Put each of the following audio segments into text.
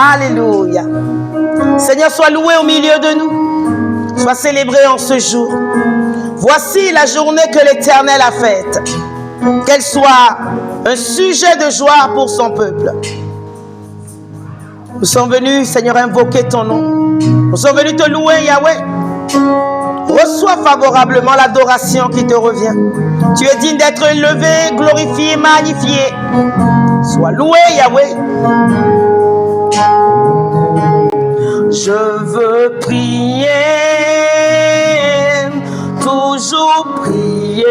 Alléluia. Seigneur, sois loué au milieu de nous. Sois célébré en ce jour. Voici la journée que l'Éternel a faite. Qu'elle soit un sujet de joie pour son peuple. Nous sommes venus, Seigneur, invoquer ton nom. Nous sommes venus te louer, Yahweh. Reçois favorablement l'adoration qui te revient. Tu es digne d'être élevé, glorifié, magnifié. Sois loué, Yahweh. Je veux prier, toujours prier,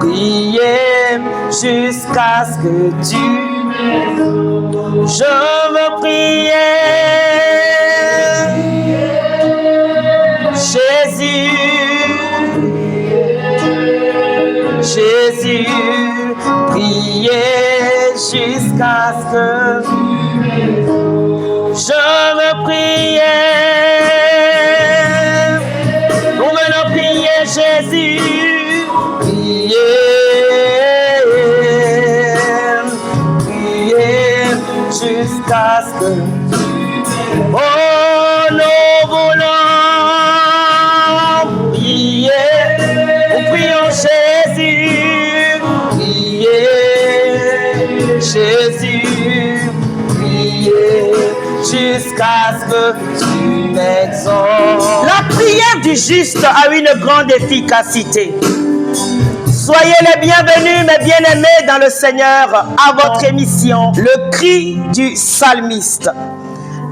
prier jusqu'à ce que tu m'aimes. Je veux prier, Jésus, Jésus, prier jusqu'à ce que je veux prier. Nous venons prier Jésus, prier, prier jusqu'à ce que oh, nous voulons prier. Nous prions Jésus, prier, Jésus, prier jusqu'à ce que tu m'exauces. La prière du juste a une grande efficacité. Soyez les bienvenus, mes bien-aimés dans le Seigneur, à votre émission, le cri du psalmiste.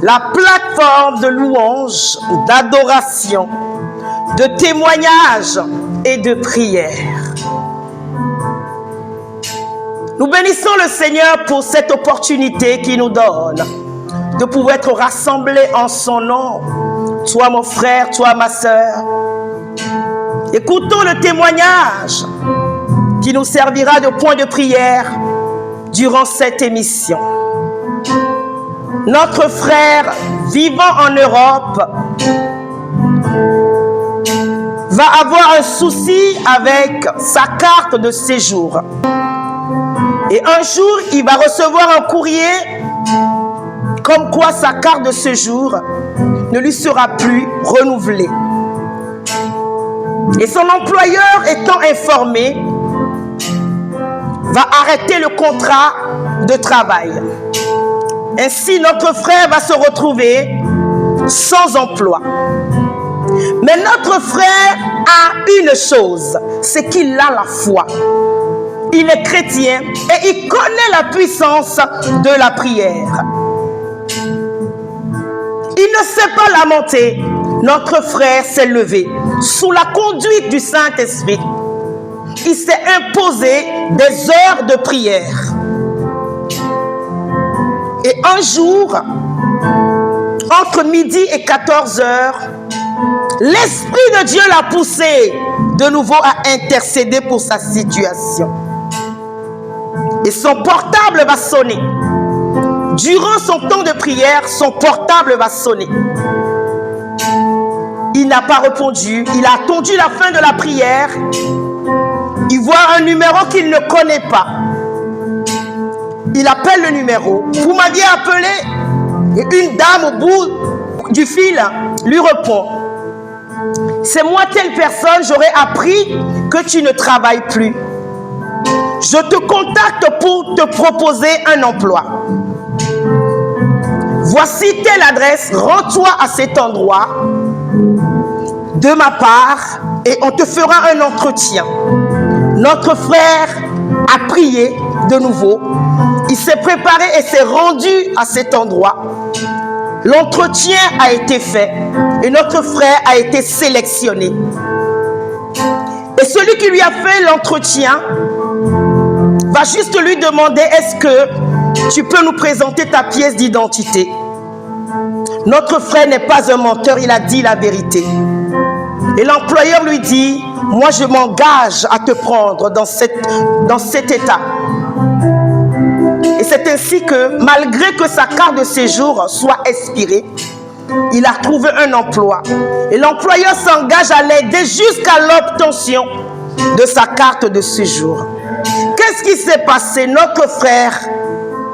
La plateforme de louange, d'adoration, de témoignage et de prière. Nous bénissons le Seigneur pour cette opportunité qu'il nous donne de pouvoir être rassemblés en son nom. Toi mon frère, toi ma sœur. Écoutons le témoignage qui nous servira de point de prière durant cette émission. Notre frère vivant en Europe va avoir un souci avec sa carte de séjour. Et un jour, il va recevoir un courrier comme quoi sa carte de séjour ne lui sera plus renouvelée. Et son employeur, étant informé, va arrêter le contrat de travail. Ainsi, notre frère va se retrouver sans emploi. Mais notre frère a une chose, c'est qu'il a la foi. Il est chrétien et il connaît la puissance de la prière. Il ne s'est pas lamenté. Notre frère s'est levé sous la conduite du Saint-Esprit. Il s'est imposé des heures de prière. Et un jour, entre midi et 14 heures, l'Esprit de Dieu l'a poussé de nouveau à intercéder pour sa situation. Et son portable va sonner. Durant son temps de prière, son portable va sonner. Il n'a pas répondu. Il a attendu la fin de la prière. Il voit un numéro qu'il ne connaît pas. Il appelle le numéro. Vous m'aviez appelé. Et une dame au bout du fil lui répond. C'est moi telle personne, j'aurais appris que tu ne travailles plus. Je te contacte pour te proposer un emploi. Voici telle adresse, rends-toi à cet endroit de ma part et on te fera un entretien. Notre frère a prié de nouveau. Il s'est préparé et s'est rendu à cet endroit. L'entretien a été fait et notre frère a été sélectionné. Et celui qui lui a fait l'entretien va juste lui demander: est-ce que tu peux nous présenter ta pièce d'identité? Notre frère n'est pas un menteur, il a dit la vérité. Et l'employeur lui dit: moi je m'engage à te prendre dans cet état. Et c'est ainsi que, malgré que sa carte de séjour soit expirée, il a trouvé un emploi. Et l'employeur s'engage à l'aider jusqu'à l'obtention de sa carte de séjour. Qu'est-ce qui s'est passé? Notre frère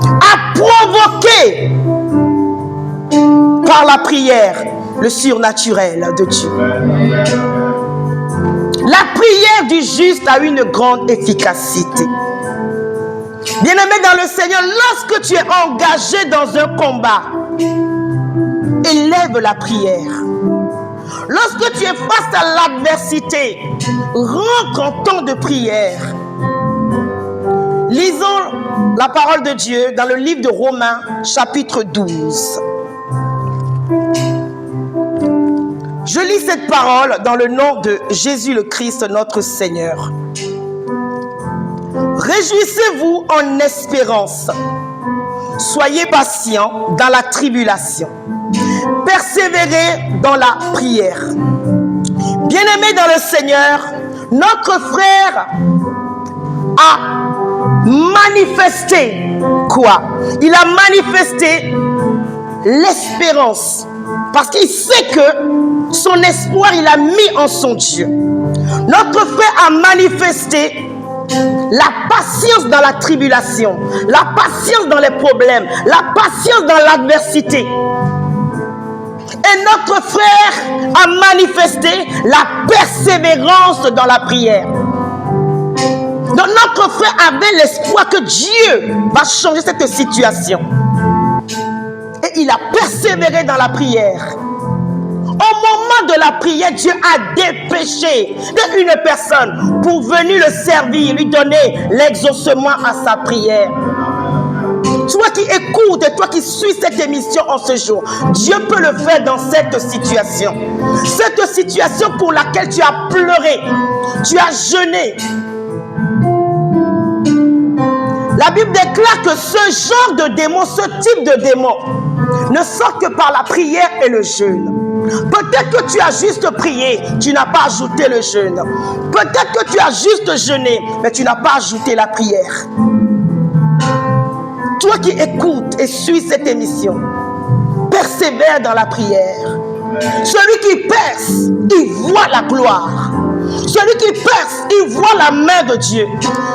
à provoquer par la prière le surnaturel de Dieu. La prière du juste a une grande efficacité. Bien-aimé dans le Seigneur, lorsque tu es engagé dans un combat, élève la prière. Lorsque tu es face à l'adversité, rentre en temps de prière. Lisons la parole de Dieu dans le livre de Romains, chapitre 12. Je lis cette parole dans le nom de Jésus le Christ, notre Seigneur. Réjouissez-vous en espérance. Soyez patients dans la tribulation. Persévérez dans la prière. Bien-aimés dans le Seigneur, notre frère a manifesté quoi? Il a manifesté l'espérance. Parce qu'il sait que son espoir, il a mis en son Dieu. Notre frère a manifesté la patience dans la tribulation, la patience dans les problèmes, la patience dans l'adversité. Et notre frère a manifesté la persévérance dans la prière. Donc notre frère avait l'espoir que Dieu va changer cette situation. Et il a persévéré dans la prière. Au moment de la prière, Dieu a dépêché une personne pour venir le servir, lui donner l'exaucement à sa prière. Toi qui écoutes et toi qui suis cette émission en ce jour, Dieu peut le faire dans cette situation. Cette situation pour laquelle tu as pleuré, tu as jeûné. La Bible déclare que ce genre de démon, ce type de démon, ne sort que par la prière et le jeûne. Peut-être que tu as juste prié, tu n'as pas ajouté le jeûne. Peut-être que tu as juste jeûné, mais tu n'as pas ajouté la prière. Toi qui écoutes et suis cette émission, persévère dans la prière. Celui qui perce, il voit la gloire. Celui qui perce, il voit la main de Dieu.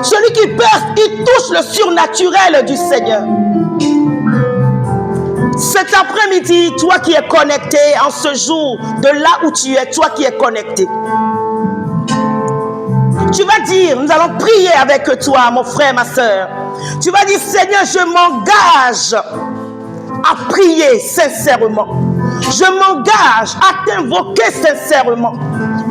Celui qui perce, il touche le surnaturel du Seigneur. Cet après-midi, toi qui es connecté en ce jour, de là où tu es, toi qui es connecté, tu vas dire, nous allons prier avec toi, mon frère, ma soeur. Tu vas dire, Seigneur, je m'engage à prier sincèrement. Je m'engage à t'invoquer sincèrement.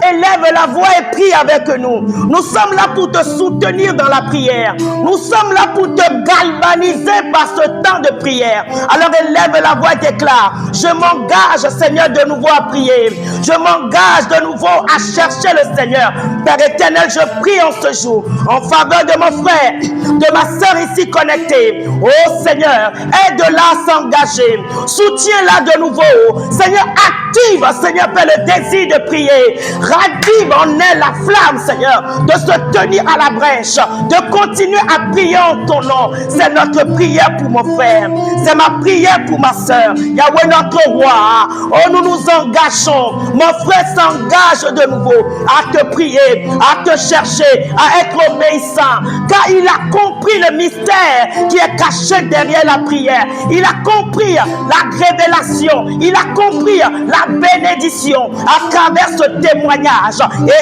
Élève la voix et prie avec nous. Nous sommes là pour te soutenir dans la prière. Nous sommes là pour te galvaniser par ce temps de prière. Alors élève la voix et déclare, je m'engage, Seigneur, de nouveau à prier. Je m'engage de nouveau à chercher le Seigneur. Père éternel, je prie en ce jour en faveur de mon frère, de ma soeur ici connectée. Oh Seigneur, aide-la à s'engager. Soutiens-la de nouveau. Seigneur, active, Seigneur, Père, le désir de prier. Ravive en elle la flamme, Seigneur, de se tenir à la brèche, de continuer à prier en ton nom. C'est notre prière pour mon frère. C'est ma prière pour ma soeur. Yahweh, notre roi. Oh, nous nous engageons. Mon frère s'engage de nouveau à te prier, à te chercher, à être obéissant. Car il a compris le mystère qui est caché derrière la prière. Il a compris la révélation. Il a compris la bénédiction à travers ce témoignage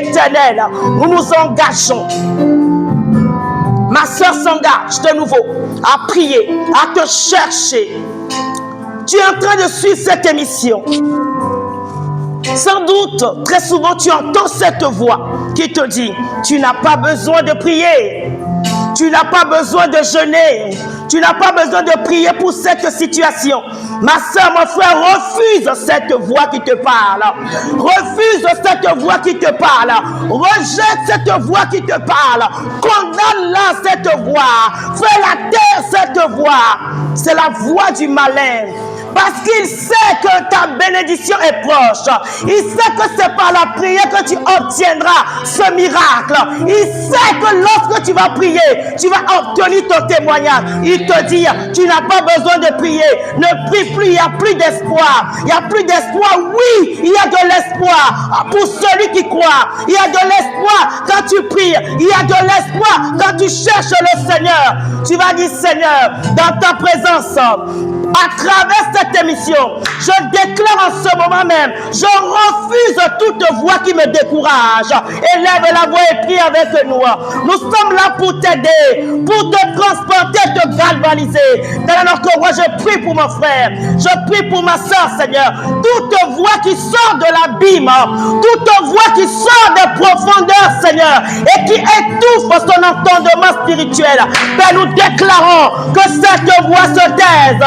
éternel. Nous nous engageons. Ma soeur s'engage de nouveau à prier, à te chercher. Tu es en train de suivre cette émission. Sans doute, très souvent, tu entends cette voix qui te dit, tu n'as pas besoin de prier. Tu n'as pas besoin de jeûner. Tu n'as pas besoin de prier pour cette situation. Ma soeur, mon frère, refuse cette voix qui te parle. Refuse cette voix qui te parle. Rejette cette voix qui te parle. Condamne-la, cette voix. Fais-la taire, cette voix. C'est la voix du malin. Parce qu'il sait que ta bénédiction est proche. Il sait que c'est par la prière que tu obtiendras ce miracle. Il sait que lorsque tu vas prier, tu vas obtenir ton témoignage. Il te dit, tu n'as pas besoin de prier. Ne prie plus, il n'y a plus d'espoir. Il n'y a plus d'espoir. Oui, il y a de l'espoir pour celui qui croit. Il y a de l'espoir quand tu pries. Il y a de l'espoir quand tu cherches le Seigneur. Tu vas dire, Seigneur, dans ta présence, à travers cette émission, je déclare en ce moment même, je refuse toute voix qui me décourage. Élève la voix et prie avec nous. Nous sommes là pour t'aider, pour te transporter, te galvaniser. Dans notre roi, je prie pour mon frère, je prie pour ma soeur, Seigneur. Toute voix qui sort de l'abîme, toute voix qui sort des profondeurs, Seigneur, et qui étouffe son entendement spirituel, ben nous déclarons que cette voix se taise.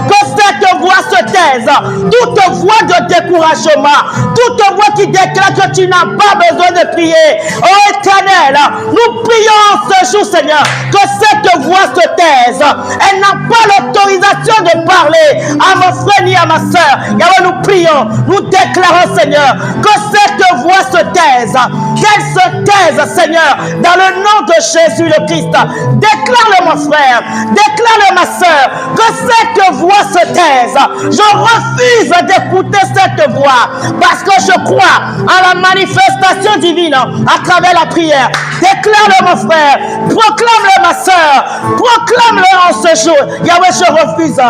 Que cette voix se taise. Toute voix de découragement, toute voix qui déclare que tu n'as pas besoin de prier. Oh Éternel, nous prions ce jour, Seigneur, que cette voix se taise. Elle n'a pas l'autorisation de parler à mon frère ni à ma soeur. Et nous prions, nous déclarons, Seigneur, que cette voix se taise. Qu'elle se taise, Seigneur, dans le nom de Jésus le Christ. Déclare-le, mon frère, déclare-le, ma soeur, que cette voix se taise. Je refuse d'écouter cette voix parce que je crois à la manifestation divine à travers la prière. Déclare-le, mon frère, proclame-le, ma soeur, proclame-le en ce jour. Yahweh, je refuse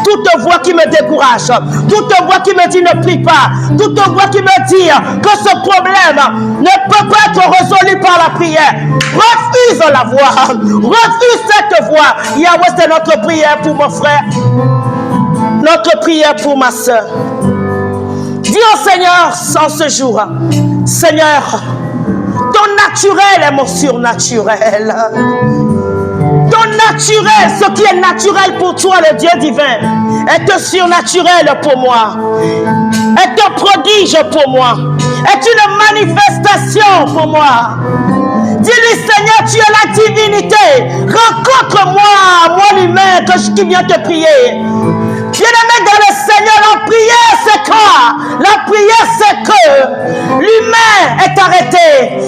toute voix qui me décourage, toute voix qui me dit ne prie pas, toute voix qui me dit que ce problème ne peut pas être résolu par la prière. Refuse la voix, refuse cette voix. Yahweh, c'est notre prière pour mon frère, notre prière pour ma soeur. Dis au Seigneur en ce jour, Seigneur, ton naturel est mon surnaturel. Ton naturel, ce qui est naturel pour toi, le Dieu divin, est surnaturel pour moi, est un prodige pour moi, est une manifestation pour moi. Dis-lui, Seigneur, tu es la divinité. Rencontre-moi, moi l'humain qui vient te prier. Bien-aimé dans le Seigneur, la prière c'est quoi? La prière c'est que l'humain est arrêté.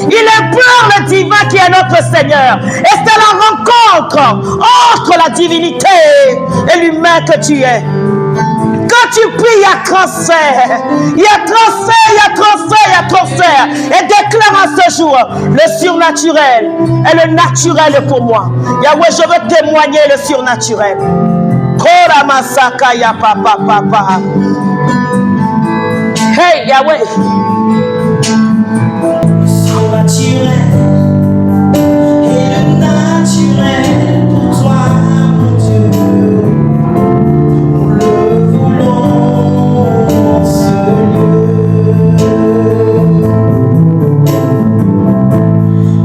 Il implore le divin qui est notre Seigneur. Et c'est la rencontre entre la divinité et l'humain que tu es. Quand tu pries, il y a transfert. Il y a transfert, il y a transfert, il y a transfert. Et déclare en ce jour, le surnaturel est le naturel pour moi. Yahweh, je veux témoigner le surnaturel. Kora masaka ya papa papa. Hey Yahweh. Surnaturel et le naturel pour toi, mon Dieu. Nous le voulons en ce lieu.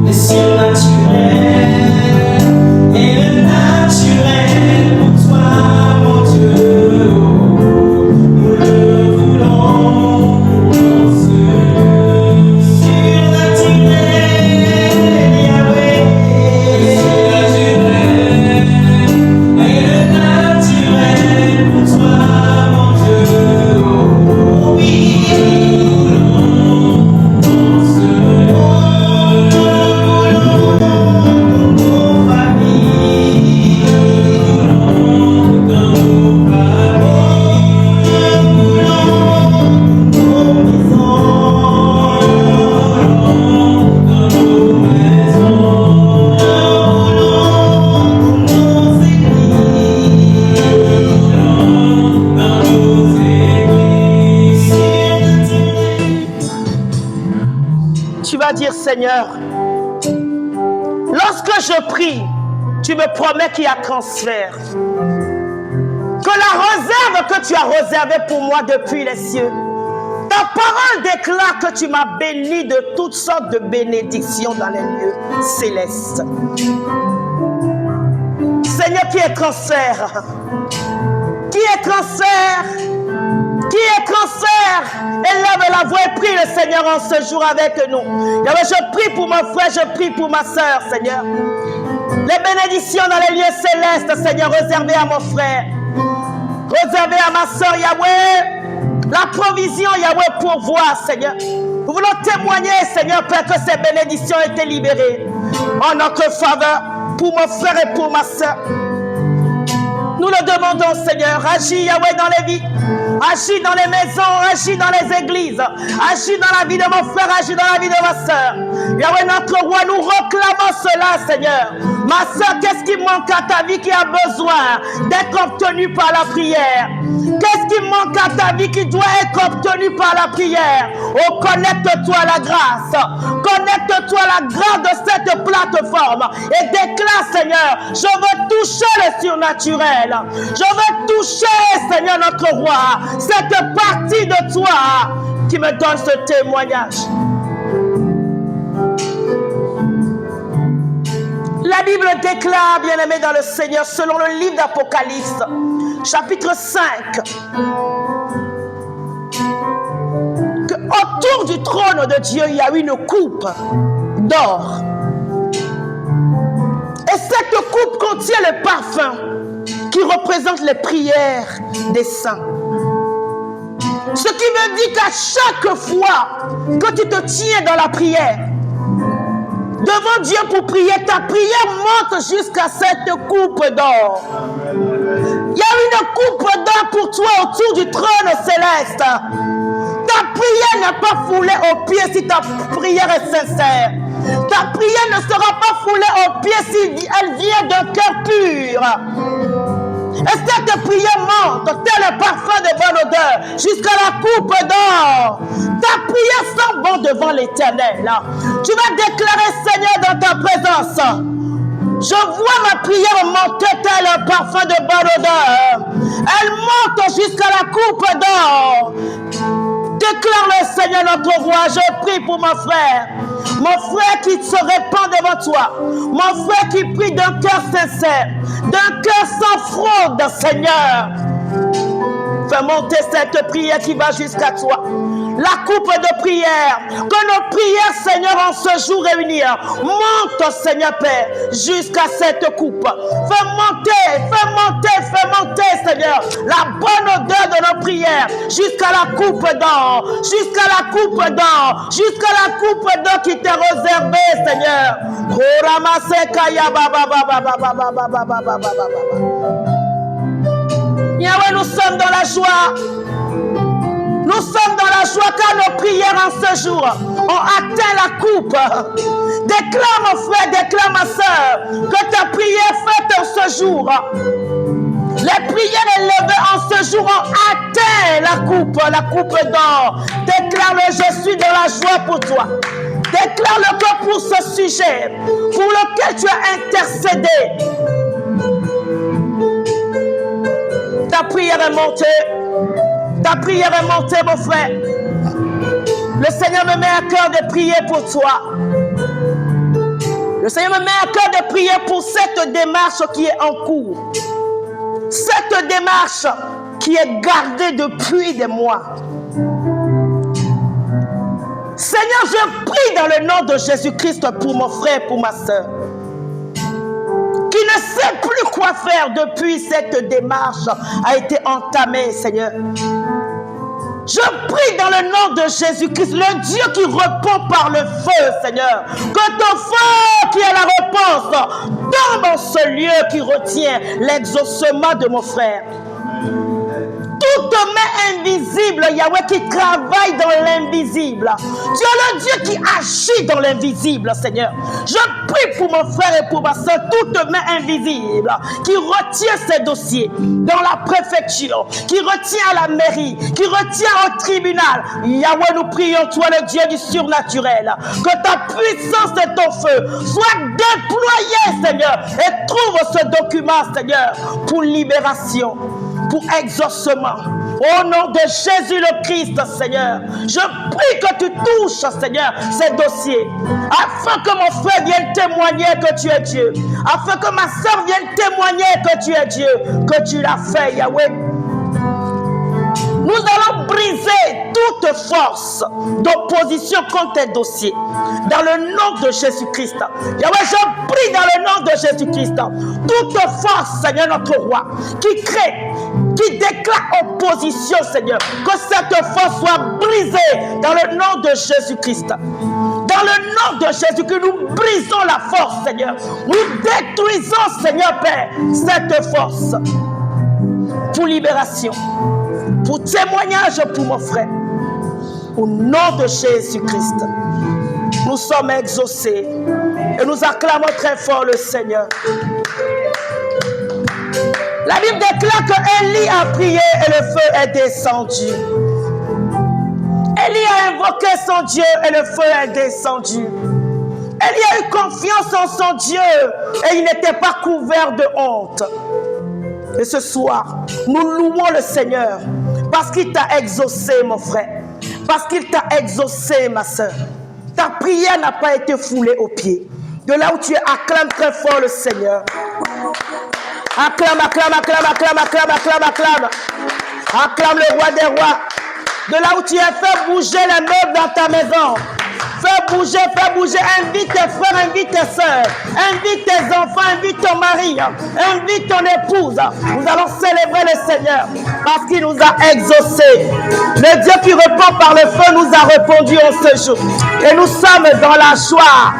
Le surnaturel et le naturel pour toi. Seigneur, lorsque je prie, tu me promets qu'il y a transfert. Que la réserve que tu as réservée pour moi depuis les cieux, ta parole déclare que tu m'as béni de toutes sortes de bénédictions dans les lieux célestes. Seigneur, qui est transfert? Qui est transfert? Qui est transfert? Élève la voix et prie le Seigneur en ce jour avec nous. Je prie pour mon frère, je prie pour ma soeur, Seigneur. Les bénédictions dans les lieux célestes, Seigneur, réservées à mon frère. Réservez à ma soeur, Yahweh, la provision, Yahweh, pour voir, Seigneur. Nous voulons témoigner, Seigneur, Père, que ces bénédictions ont été libérées en notre faveur, pour mon frère et pour ma soeur. Nous le demandons, Seigneur. Agis, Yahweh, dans les vies. Agis dans les maisons, agis dans les églises. Agis dans la vie de mon frère, agis dans la vie de ma soeur. Yahweh, notre roi, nous réclamons cela, Seigneur. Ma soeur, qu'est-ce qui manque à ta vie qui a besoin d'être obtenu par la prière? Qu'est-ce qui manque à ta vie qui doit être obtenu par la prière? Oh, connecte-toi à la grâce. Connecte-toi à la grâce de cette plateforme et déclare, Seigneur, je veux toucher le surnaturel. Je veux toucher, Seigneur, notre roi, cette partie de toi qui me donne ce témoignage. La Bible déclare, bien-aimé dans le Seigneur, selon le livre d'Apocalypse, chapitre 5, que autour du trône de Dieu, il y a une coupe d'or. Et cette coupe contient le parfum qui représente les prières des saints. Ce qui veut dire qu'à chaque fois que tu te tiens dans la prière, devant Dieu pour prier, ta prière monte jusqu'à cette coupe d'or. Il y a une coupe d'or pour toi autour du trône céleste. Ta prière n'est pas foulée aux pieds si ta prière est sincère. Ta prière ne sera pas foulée aux pieds si elle vient d'un cœur pur. Et cette prière monte, tel le parfum de bonne odeur, jusqu'à la coupe d'or. Ta prière sent bon devant l'Éternel. Tu vas déclarer, Seigneur, dans ta présence, je vois ma prière monter tel un parfum de bonne odeur. Elle monte jusqu'à la coupe d'or. Déclare-le, Seigneur, notre roi. Je prie pour mon frère qui se répand devant toi. Mon frère qui prie d'un cœur sincère, d'un cœur sans fraude, Seigneur. Fais monter cette prière qui va jusqu'à toi. La coupe de prière, que nos prières, Seigneur, en ce jour réunis, monte, Seigneur Père, jusqu'à cette coupe. Fais monter, Seigneur, la bonne odeur de nos prières, jusqu'à la coupe d'or, jusqu'à la coupe d'or, jusqu'à la coupe d'or qui t'est réservée, Seigneur. Yahweh, nous sommes dans la joie. Nous sommes dans la joie car nos prières en ce jour ont atteint la coupe. Déclare mon frère, déclare ma soeur, que ta prière faite en ce jour, les prières élevées en ce jour ont atteint la coupe d'or. Déclare-le, je suis dans la joie pour toi. Déclare-le que pour ce sujet, pour lequel tu as intercédé, ta prière est montée. Ta prière est montée, mon frère. Le Seigneur me met à cœur de prier pour toi. Le Seigneur me met à cœur de prier pour cette démarche qui est en cours. Cette démarche qui est gardée depuis des mois. Seigneur, je prie dans le nom de Jésus-Christ pour mon frère, pour ma soeur, qui ne sait plus quoi faire depuis cette démarche a été entamée, Seigneur. Je prie dans le nom de Jésus-Christ, le Dieu qui répond par le feu, Seigneur. Que ton feu qui est la réponse tombe dans ce lieu qui retient l'exaucement de mon frère. Toute main invisible, Yahweh, qui travaille dans l'invisible. Tu es le Dieu qui agit dans l'invisible, Seigneur. Je prie pour mon frère et pour ma soeur, toute main invisible qui retient ces dossiers dans la préfecture, qui retient à la mairie, qui retient au tribunal. Yahweh, nous prions, toi le Dieu du surnaturel, que ta puissance et ton feu soient déployés, Seigneur, et trouve ce document, Seigneur, pour libération, pour exaucement. Au nom de Jésus le Christ, Seigneur, je prie que tu touches, Seigneur, ces dossiers, afin que mon frère vienne témoigner que tu es Dieu, afin que ma soeur vienne témoigner que tu es Dieu, que tu l'as fait, Yahweh. Nous allons briller briser toute force d'opposition contre tes dossiers. Dans le nom de Jésus-Christ. Yahweh, je prie dans le nom de Jésus-Christ. Toute force, Seigneur notre roi, qui crée, qui déclare opposition, Seigneur, que cette force soit brisée dans le nom de Jésus-Christ. Dans le nom de Jésus-Christ, nous brisons la force, Seigneur. Nous détruisons, Seigneur Père, cette force. Pour libération, pour témoignage pour mon frère. Au nom de Jésus-Christ, nous sommes exaucés et nous acclamons très fort le Seigneur. La Bible déclare que Élie a prié et le feu est descendu. Élie a invoqué son Dieu et le feu est descendu. Élie a eu confiance en son Dieu et il n'était pas couvert de honte. Et ce soir, nous louons le Seigneur parce qu'il t'a exaucé, mon frère. Parce qu'il t'a exaucé, ma soeur. Ta prière n'a pas été foulée aux pieds. De là où tu es, acclame très fort le Seigneur. Acclame, acclame, acclame, acclame, acclame, acclame, acclame. Acclame le roi des rois. De là où tu es, fais bouger les meubles dans ta maison. Fais bouger, invite tes frères, invite tes soeurs, invite tes enfants, invite ton mari, invite ton épouse. Nous allons célébrer le Seigneur parce qu'il nous a exaucés. Le Dieu qui répond par le feu nous a répondu en ce jour. Et nous sommes dans la joie.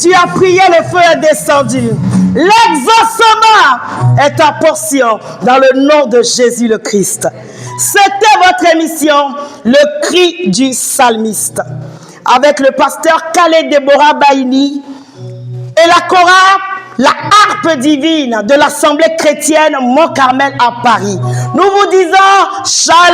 Tu as prié, le feu est descendu. L'exaucement est ta portion dans le nom de Jésus le Christ. C'était votre émission, le cri du psalmiste, avec le pasteur Khaled Deborah Baini et la chorale, la harpe divine de l'Assemblée chrétienne Mont-Carmel à Paris. Nous vous disons Shalom.